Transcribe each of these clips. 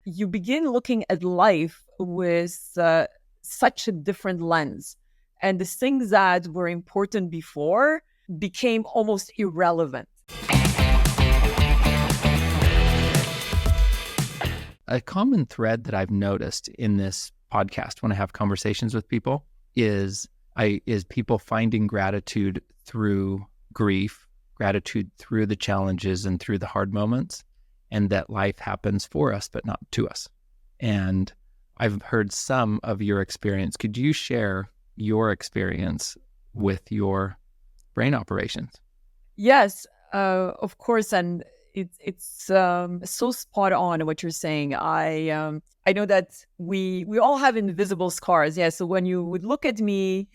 you begin looking at life with such a different lens. And the things that were important before became almost irrelevant. A common thread that I've noticed in this podcast when I have conversations with people is people finding gratitude through grief, gratitude through the challenges and through the hard moments, and that life happens for us, but not to us. And I've heard some of your experience. Could you share your experience with your brain operations? Yes, of course. And it's so spot on what you're saying. I know that we all have invisible scars. Yeah. So when you would look at me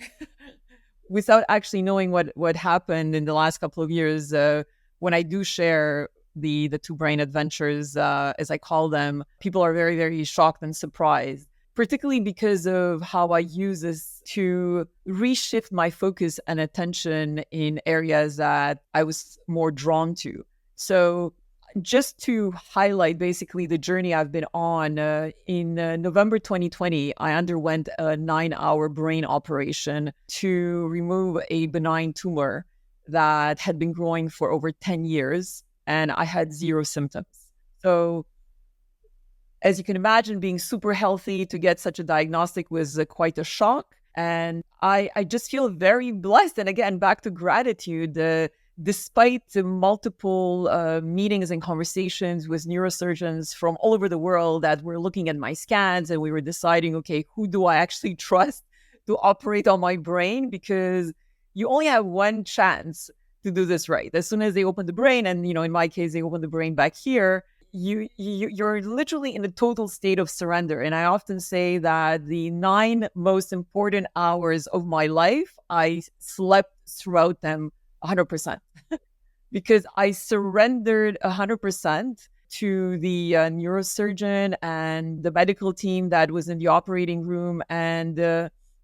without actually knowing what happened in the last couple of years, when I do share the two brain adventures, as I call them, people are very, very shocked and surprised, particularly because of how I use this to reshift my focus and attention in areas that I was more drawn to. So just to highlight basically the journey I've been on, in November 2020, I underwent a 9-hour brain operation to remove a benign tumor that had been growing for over 10 years, and I had 0 symptoms. So as you can imagine, being super healthy to get such a diagnostic was quite a shock. And I just feel very blessed. And again, back to gratitude, despite the multiple meetings and conversations with neurosurgeons from all over the world that were looking at my scans, and we were deciding, okay, who do I actually trust to operate on my brain? Because you only have one chance to do this right. As soon as they open the brain, and in my case, they open the brain back here, you're literally in a total state of surrender. And I often say that the 9 most important hours of my life, I slept throughout them 100% because I surrendered 100% to the neurosurgeon and the medical team that was in the operating room. And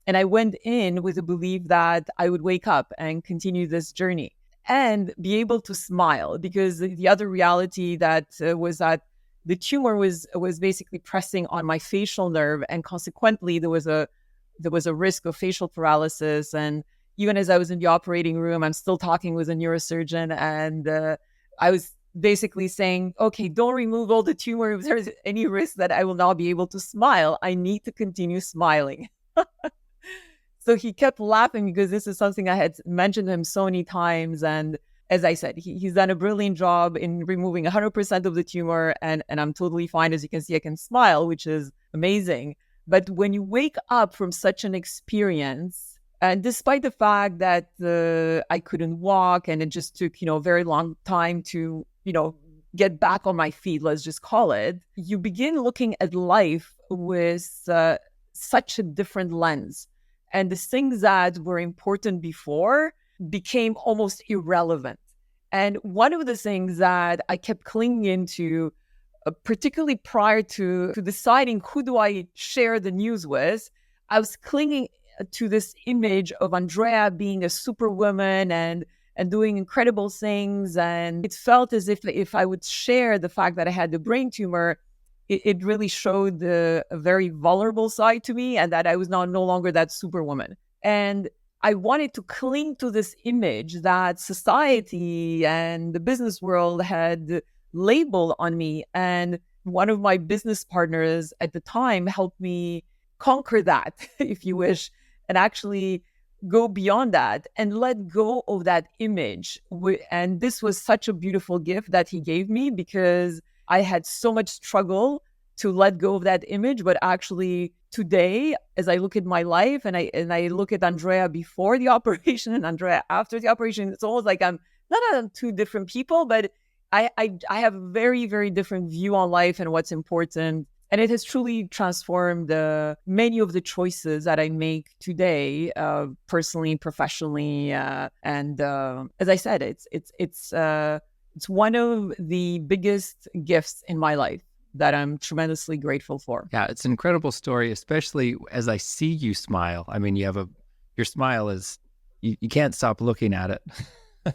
I went in with a belief that I would wake up and continue this journey and be able to smile, because the other reality that was that the tumor was basically pressing on my facial nerve, and consequently there was a risk of facial paralysis. And even as I was in the operating room, I'm still talking with a neurosurgeon, and I was basically saying, okay, don't remove all the tumor. If there's any risk that I will not be able to smile, I need to continue smiling. So he kept laughing because this is something I had mentioned to him so many times. And as I said, he's done a brilliant job in removing 100% of the tumor, and I'm totally fine. As you can see, I can smile, which is amazing. But when you wake up from such an experience, and despite the fact that I couldn't walk and it just took, a very long time to, get back on my feet, let's just call it, you begin looking at life with such a different lens. And the things that were important before became almost irrelevant. And one of the things that I kept clinging into, particularly prior to deciding who do I share the news with, I was clinging to this image of Andreea being a superwoman and doing incredible things. And it felt as if I would share the fact that I had the brain tumor, it really showed a very vulnerable side to me, and that I was no longer that superwoman. And I wanted to cling to this image that society and the business world had labeled on me. And one of my business partners at the time helped me conquer that, if you wish, and actually go beyond that and let go of that image. And this was such a beautiful gift that he gave me, because I had so much struggle to let go of that image. But actually today, as I look at my life and I look at Andreea before the operation and Andreea after the operation, it's almost like I'm not two different people, but I have a very, very different view on life and what's important. And it has truly transformed many of the choices that I make today, personally, professionally, and as I said, it's one of the biggest gifts in my life that I'm tremendously grateful for. Yeah, it's an incredible story, especially as I see you smile. I mean, your smile is, you can't stop looking at it.